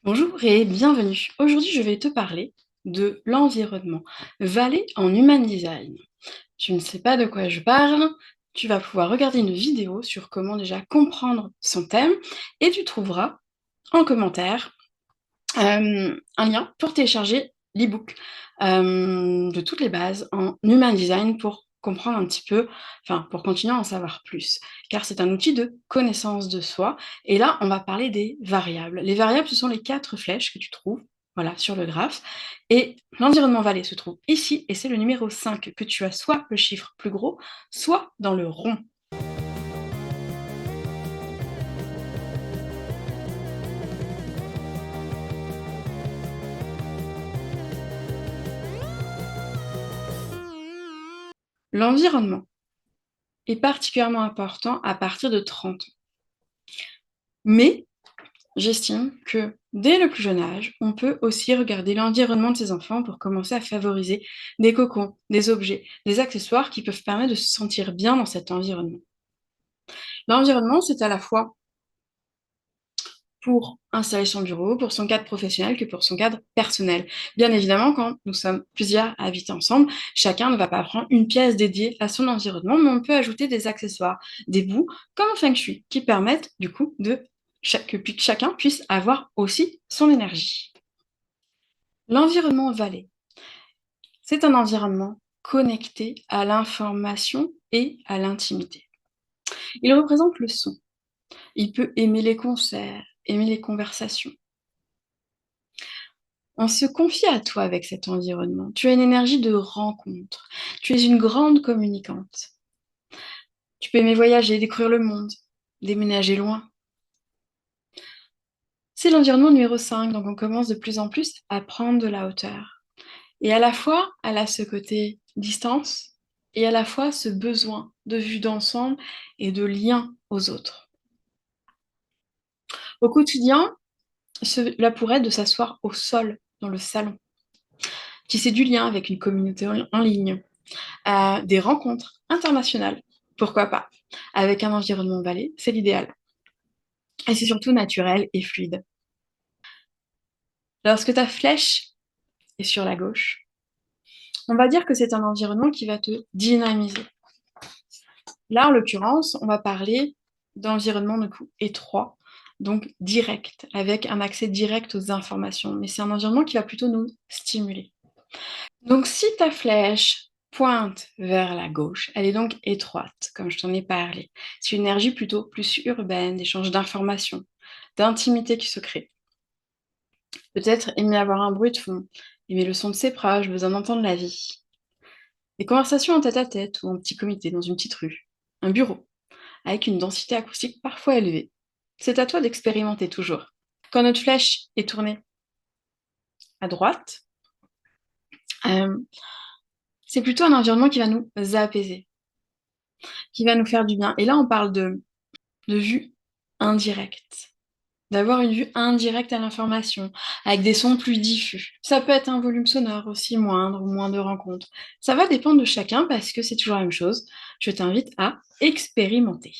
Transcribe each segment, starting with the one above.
Bonjour et bienvenue. Aujourd'hui, je vais te parler de l'environnement. Vallée en Human Design. Tu ne sais pas de quoi je parle, tu vas pouvoir regarder une vidéo sur comment déjà comprendre son thème et tu trouveras en commentaire un lien pour télécharger l'e-book de toutes les bases en Human Design pour comprendre un petit peu, enfin pour continuer à en savoir plus, car c'est un outil de connaissance de soi. Et là, on va parler des variables. Les variables, ce sont les 4 flèches que tu trouves, voilà, sur le graphe. Et l'environnement vallée se trouve ici, et c'est le numéro 5 que tu as soit le chiffre plus gros, soit dans le rond. L'environnement est particulièrement important à partir de 30 ans. Mais j'estime que dès le plus jeune âge, on peut aussi regarder l'environnement de ses enfants pour commencer à favoriser des cocons, des objets, des accessoires qui peuvent permettre de se sentir bien dans cet environnement. L'environnement, c'est à la fois pour installer son bureau, pour son cadre professionnel, que pour son cadre personnel. Bien évidemment, quand nous sommes plusieurs à habiter ensemble, chacun ne va pas prendre une pièce dédiée à son environnement, mais on peut ajouter des accessoires, des bouts, comme en Feng Shui, qui permettent du coup que chacun puisse avoir aussi son énergie. L'environnement vallée, c'est un environnement connecté à l'information et à l'intimité. Il représente le son. Il peut aimer les concerts, aimer les conversations. On se confie à toi avec cet environnement. Tu as une énergie de rencontre. Tu es une grande communicante. Tu peux aimer voyager, découvrir le monde, déménager loin. C'est l'environnement numéro 5, donc on commence de plus en plus à prendre de la hauteur. Et à la fois, elle a ce côté distance et à la fois ce besoin de vue d'ensemble et de lien aux autres. Au quotidien, cela pourrait être de s'asseoir au sol dans le salon, tisser du lien avec une communauté en ligne, des rencontres internationales, pourquoi pas, avec un environnement vallée, c'est l'idéal. Et c'est surtout naturel et fluide. Lorsque ta flèche est sur la gauche, on va dire que c'est un environnement qui va te dynamiser. Là, en l'occurrence, on va parler d'environnement de coup étroit, donc direct, avec un accès direct aux informations. Mais c'est un environnement qui va plutôt nous stimuler. Donc, si ta flèche pointe vers la gauche, elle est donc étroite, comme je t'en ai parlé. C'est une énergie plutôt plus urbaine, d'échange d'informations, d'intimité qui se crée. Peut-être aimer avoir un bruit de fond, aimer le son de ses proches, besoin d'entendre la vie. Des conversations en tête-à-tête ou en petit comité dans une petite rue. Un bureau, avec une densité acoustique parfois élevée. C'est à toi d'expérimenter toujours. Quand notre flèche est tournée à droite, euh, c'est plutôt un environnement qui va nous apaiser, qui va nous faire du bien. Et là, on parle de vue indirecte, d'avoir une vue indirecte à l'information, avec des sons plus diffus. Ça peut être un volume sonore aussi moindre ou moins de rencontres. Ça va dépendre de chacun parce que c'est toujours la même chose. Je t'invite à expérimenter.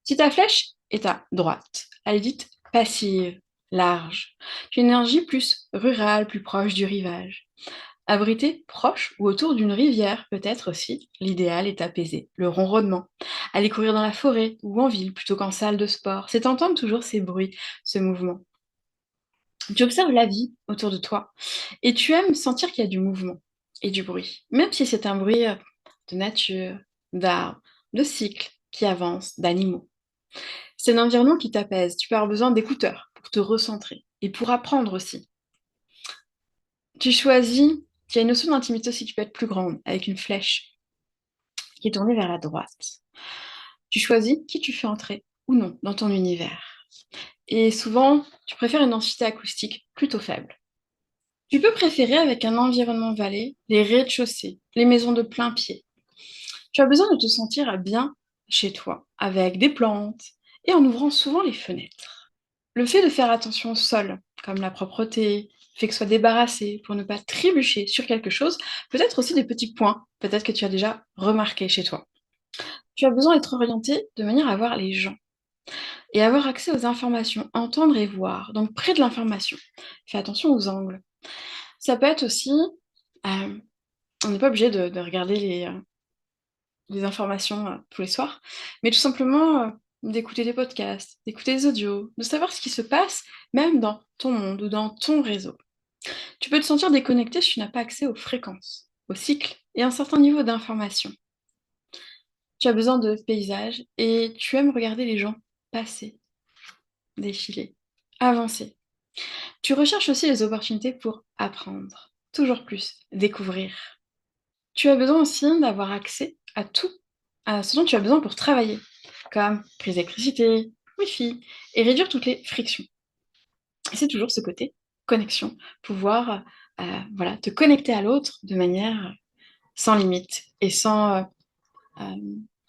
Si ta flèche est à droite, elle est dite passive, large. Une énergie plus rurale, plus proche du rivage. Abriter proche ou autour d'une rivière, peut-être aussi, l'idéal est apaisé, le ronronnement. Aller courir dans la forêt ou en ville plutôt qu'en salle de sport, c'est entendre toujours ces bruits, ce mouvement. Tu observes la vie autour de toi et tu aimes sentir qu'il y a du mouvement et du bruit, même si c'est un bruit de nature, d'arbres, de cycles qui avancent, d'animaux. C'est un environnement qui t'apaise. Tu peux avoir besoin d'écouteurs pour te recentrer et pour apprendre aussi. Tu choisis, il y a une notion d'intimité aussi qui peut être plus grande, avec une flèche qui est tournée vers la droite. Tu choisis qui tu fais entrer ou non dans ton univers. Et souvent, tu préfères une densité acoustique plutôt faible. Tu peux préférer avec un environnement vallée les rez-de-chaussée, les maisons de plein pied. Tu as besoin de te sentir bien chez toi, avec des plantes et en ouvrant souvent les fenêtres. Le fait de faire attention au sol, comme la propreté, le fait que ce soit débarrassé pour ne pas trébucher sur quelque chose, peut-être aussi des petits points, peut-être que tu as déjà remarqué chez toi. Tu as besoin d'être orienté de manière à voir les gens. et avoir accès aux informations, entendre et voir, donc près de l'information. Fais attention aux angles. Ça peut être aussi, euh, on n'est pas obligé de regarder les informations tous les soirs, mais tout simplement d'écouter des podcasts, d'écouter des audios, de savoir ce qui se passe même dans ton monde ou dans ton réseau. Tu peux te sentir déconnecté si tu n'as pas accès aux fréquences, aux cycles et à un certain niveau d'information. Tu as besoin de paysages et tu aimes regarder les gens passer, défiler, avancer. Tu recherches aussi les opportunités pour apprendre, toujours plus, découvrir. Tu as besoin aussi d'avoir accès à tout, à ce dont tu as besoin pour travailler, comme prise d'électricité, Wi-Fi, et réduire toutes les frictions. Et c'est toujours ce côté connexion, pouvoir voilà, te connecter à l'autre de manière sans limite et sans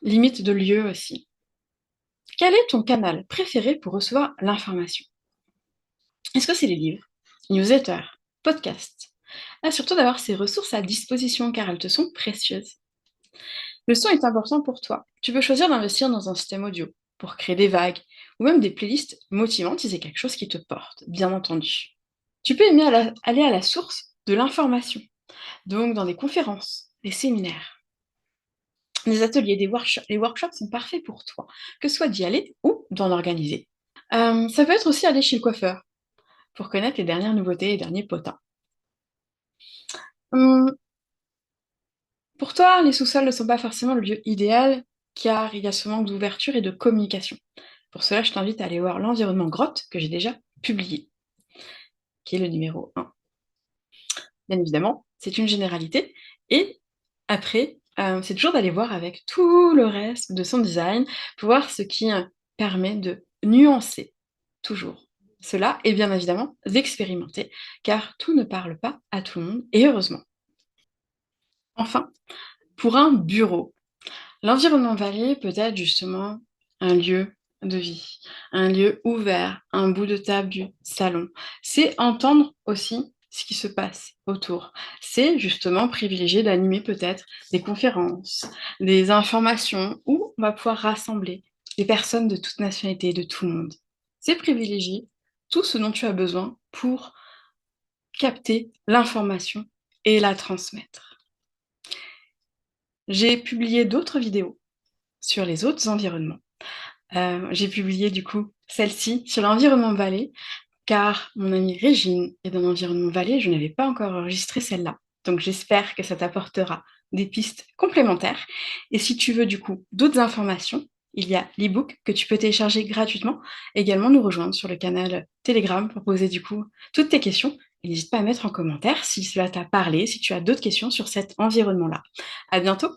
limite de lieu aussi. Quel est ton canal préféré pour recevoir l'information? Est-ce que c'est les livres, newsletters, podcasts? Assure-toi d'avoir ces ressources à disposition car elles te sont précieuses. Le son est important pour toi. Tu peux choisir d'investir dans un système audio pour créer des vagues ou même des playlists motivantes si c'est quelque chose qui te porte, bien entendu. Tu peux aimer aller à la source de l'information, donc dans des conférences, des séminaires, des ateliers, des workshops. Les workshops sont parfaits pour toi, que ce soit d'y aller ou d'en organiser. Ça peut être aussi aller chez le coiffeur pour connaître les dernières nouveautés et les derniers potins. Hum, pour toi, les sous-sols ne sont pas forcément le lieu idéal car il y a ce manque d'ouverture et de communication. Pour cela, je t'invite à aller voir l'environnement grotte que j'ai déjà publié, qui est le numéro 1. Bien évidemment, c'est une généralité. Et après, c'est toujours d'aller voir avec tout le reste de son design pour voir ce qui permet de nuancer toujours cela et bien évidemment d'expérimenter, car tout ne parle pas à tout le monde, et heureusement. Enfin, pour un bureau, l'environnement varié peut être justement un lieu de vie, un lieu ouvert, un bout de table du salon. C'est entendre aussi ce qui se passe autour. C'est justement privilégier d'animer peut-être des conférences, des informations où on va pouvoir rassembler des personnes de toute nationalité, de tout le monde. C'est privilégier tout ce dont tu as besoin pour capter l'information et la transmettre. J'ai publié d'autres vidéos sur les autres environnements. J'ai publié du coup celle-ci sur l'environnement Valais, car mon amie Régine est dans l'environnement Valais, je n'avais pas encore enregistré celle-là. Donc j'espère que ça t'apportera des pistes complémentaires. Et si tu veux du coup d'autres informations, il y a l'e-book que tu peux télécharger gratuitement. Également nous rejoindre sur le canal Telegram pour poser du coup toutes tes questions. Et n'hésite pas à mettre en commentaire si cela t'a parlé, si tu as d'autres questions sur cet environnement-là. À bientôt!